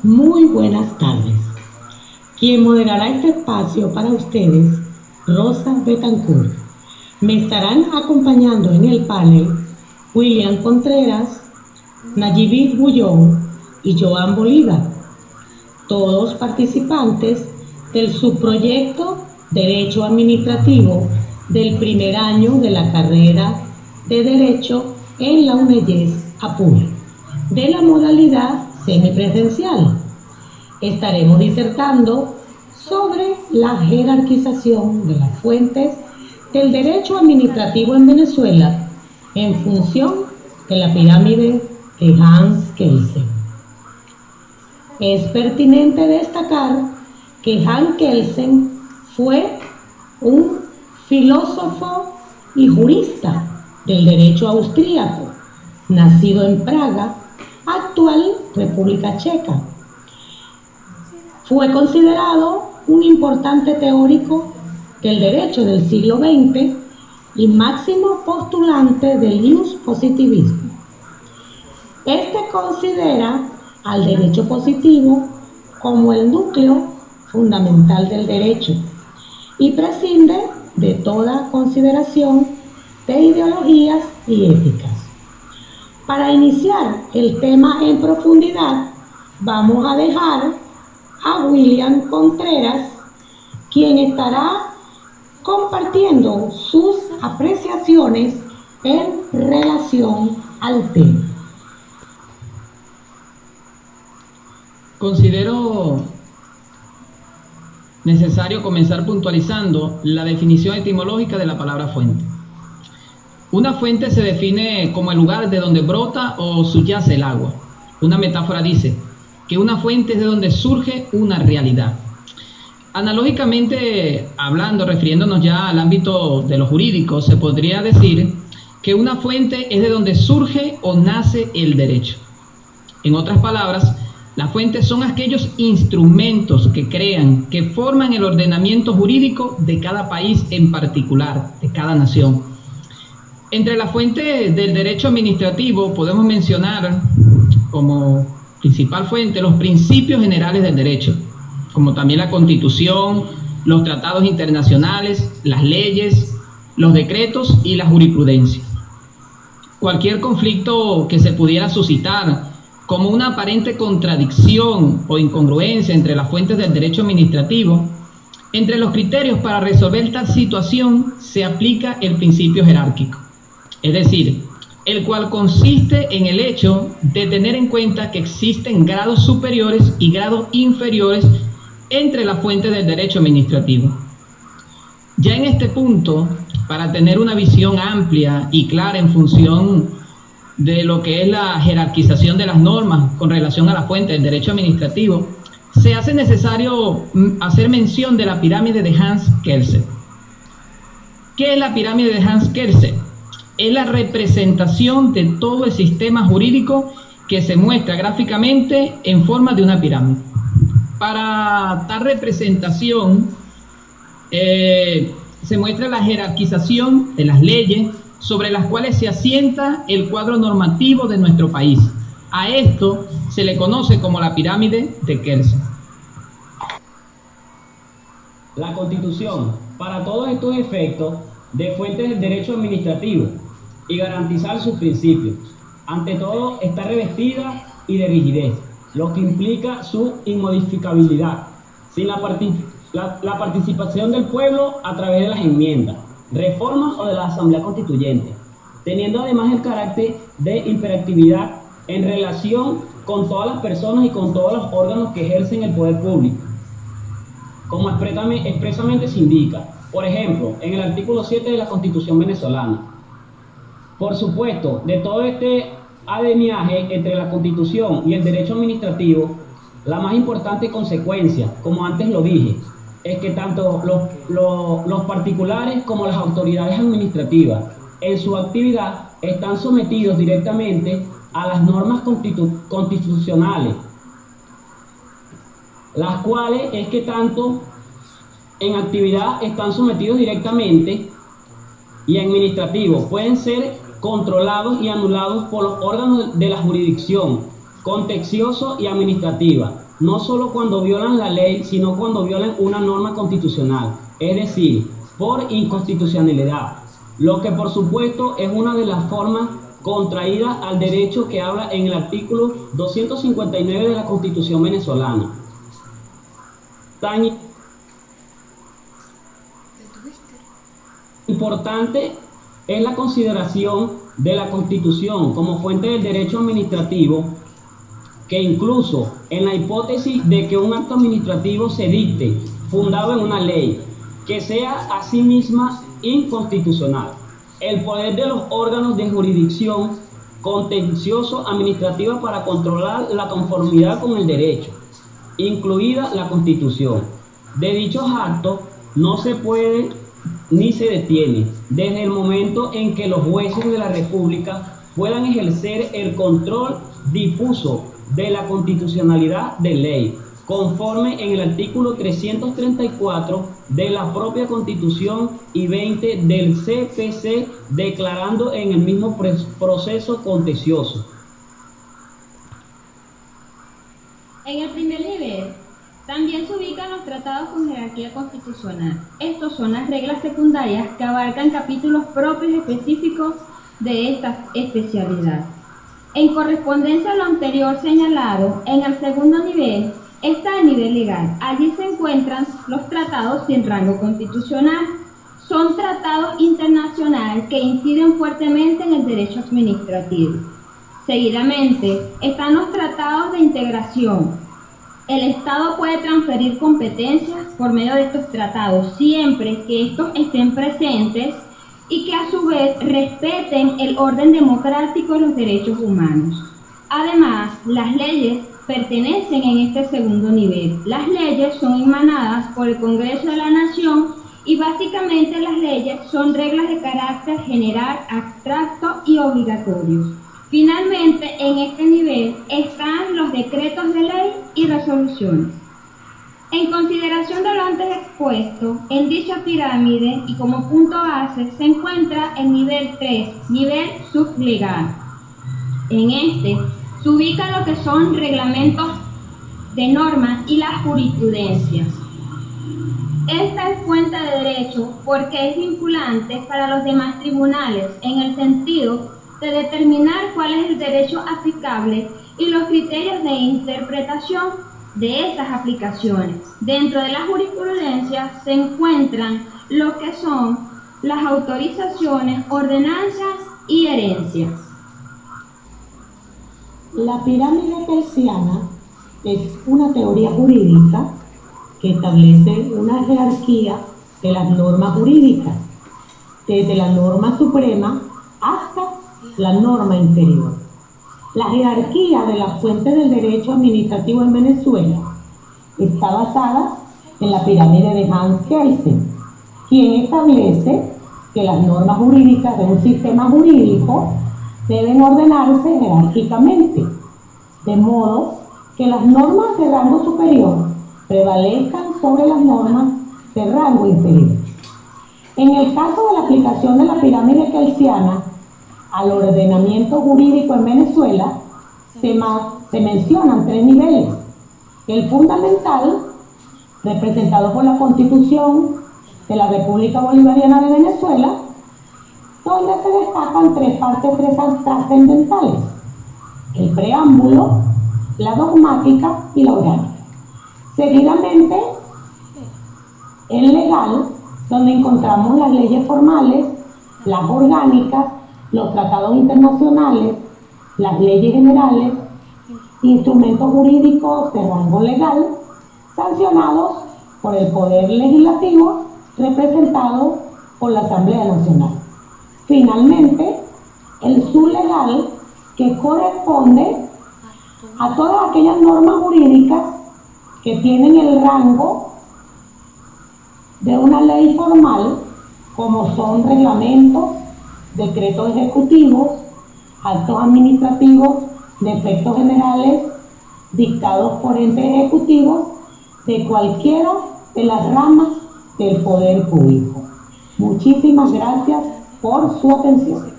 Muy buenas tardes. Quien moderará este espacio para ustedes, Rosa Betancourt. Me estarán acompañando en el panel William Contreras, Nayibit Bullón y Joan Bolívar, todos participantes del subproyecto Derecho Administrativo del primer año de la carrera de Derecho en la UNEYES Apure, de la modalidad semipresencial. Estaremos disertando sobre la jerarquización de las fuentes del derecho administrativo en Venezuela en función de la pirámide de Hans Kelsen. Es pertinente destacar que Hans Kelsen fue un filósofo y jurista del derecho austríaco, nacido en Praga, actual República Checa. Fue considerado un importante teórico del derecho del siglo XX y máximo postulante del positivismo. Este considera al derecho positivo como el núcleo fundamental del derecho y prescinde de toda consideración de ideologías y éticas. Para iniciar el tema en profundidad, vamos a dejar a William Contreras, quien estará compartiendo sus apreciaciones en relación al tema. Considero necesario comenzar puntualizando la definición etimológica de la palabra fuente. Una fuente se define como el lugar de donde brota o subyace el agua. Una metáfora dice que una fuente es de donde surge una realidad. Analógicamente hablando, refiriéndonos ya al ámbito de lo jurídico, se podría decir que una fuente es de donde surge o nace el derecho. En otras palabras, las fuentes son aquellos instrumentos que crean, que forman el ordenamiento jurídico de cada país en particular, de cada nación. Entre las fuentes del derecho administrativo podemos mencionar como principal fuente los principios generales del derecho, como también la Constitución, los tratados internacionales, las leyes, los decretos y la jurisprudencia. Cualquier conflicto que se pudiera suscitar como una aparente contradicción o incongruencia entre las fuentes del derecho administrativo, entre los criterios para resolver tal situación se aplica el principio jerárquico, es decir, el cual consiste en el hecho de tener en cuenta que existen grados superiores y grados inferiores entre las fuentes del derecho administrativo. Ya en este punto, para tener una visión amplia y clara en función de lo que es la jerarquización de las normas con relación a la fuente del derecho administrativo, se hace necesario hacer mención de la pirámide de Hans Kelsen. ¿Qué es la pirámide de Hans Kelsen? Es la representación de todo el sistema jurídico que se muestra gráficamente en forma de una pirámide. Para tal representación se muestra la jerarquización de las leyes sobre las cuales se asienta el cuadro normativo de nuestro país. A esto se le conoce como la pirámide de Kelsen. La Constitución, para todos estos efectos, de fuentes del derecho administrativo y garantizar sus principios. Ante todo, está revestida y de rigidez, lo que implica su inmodificabilidad, sin la participación del pueblo a través de las enmiendas, reformas o de la Asamblea Constituyente, teniendo además el carácter de imperatividad en relación con todas las personas y con todos los órganos que ejercen el poder público, como expresamente se indica, por ejemplo, en el artículo 7 de la Constitución venezolana. Por supuesto, de todo este ademiaje entre la Constitución y el derecho administrativo, la más importante consecuencia, como antes lo dije, es que tanto los particulares como las autoridades administrativas en su actividad están sometidos directamente a las normas constitucionales, las cuales es que tanto en actividad están sometidos directamente y administrativos pueden ser controlados y anulados por los órganos de la jurisdicción contencioso y administrativa, no solo cuando violan la ley, sino cuando violan una norma constitucional, es decir, por inconstitucionalidad, lo que por supuesto es una de las formas contraídas al derecho que habla en el artículo 259 de la Constitución venezolana. Tan importante es la consideración de la Constitución como fuente del derecho administrativo, que incluso en la hipótesis de que un acto administrativo se dicte fundado en una ley que sea a sí misma inconstitucional, el poder de los órganos de jurisdicción contencioso administrativa para controlar la conformidad con el derecho, incluida la Constitución, de dichos actos no se puede ni se detiene desde el momento en que los jueces de la República puedan ejercer el control difuso de la constitucionalidad de ley, conforme en el artículo 334 de la propia Constitución y 20 del CPC, declarando en el mismo proceso contencioso. En el primer nivel, también se ubican los tratados con jerarquía constitucional. Estos son las reglas secundarias que abarcan capítulos propios específicos de esta especialidad. En correspondencia a lo anterior señalado, en el segundo nivel está el nivel legal. Allí se encuentran los tratados sin rango constitucional. Son tratados internacionales que inciden fuertemente en el derecho administrativo. Seguidamente están los tratados de integración. El Estado puede transferir competencias por medio de estos tratados siempre que estos estén presentes y que a su vez respeten el orden democrático y los derechos humanos. Además, las leyes pertenecen en este segundo nivel. Las leyes son emanadas por el Congreso de la Nación y básicamente las leyes son reglas de carácter general, abstracto y obligatorios. Finalmente, en este nivel están los decretos de ley y resoluciones. En consideración de lo antes expuesto, en dicha pirámide y como punto base se encuentra el nivel 3, nivel sublegal. En este se ubican lo que son reglamentos de normas y la jurisprudencia. Esta es fuente de derecho porque es vinculante para los demás tribunales en el sentido de determinar cuál es el derecho aplicable y los criterios de interpretación de esas aplicaciones. Dentro de la jurisprudencia se encuentran lo que son las autorizaciones, ordenanzas y herencias. La pirámide kelsiana es una teoría jurídica que establece una jerarquía de las normas jurídicas, desde la norma suprema hasta la norma inferior. La jerarquía de las fuentes del derecho administrativo en Venezuela está basada en la pirámide de Hans Kelsen, quien establece que las normas jurídicas de un sistema jurídico deben ordenarse jerárquicamente, de modo que las normas de rango superior prevalezcan sobre las normas de rango inferior. En el caso de la aplicación de la pirámide kelsiana al ordenamiento jurídico en Venezuela, se mencionan 3 niveles. El fundamental, representado por la Constitución de la República Bolivariana de Venezuela, donde se destacan 3 partes trascendentales: el preámbulo, la dogmática y la orgánica. Seguidamente, el legal, donde encontramos las leyes formales, las orgánicas, los tratados internacionales, las leyes generales, instrumentos jurídicos de rango legal, sancionados por el Poder Legislativo, representado por la Asamblea Nacional. Finalmente, el sublegal, que corresponde a todas aquellas normas jurídicas que tienen el rango de una ley formal, como son reglamentos, decretos ejecutivos, actos administrativos de efectos generales dictados por entes ejecutivos de cualquiera de las ramas del poder público. Muchísimas gracias por su atención.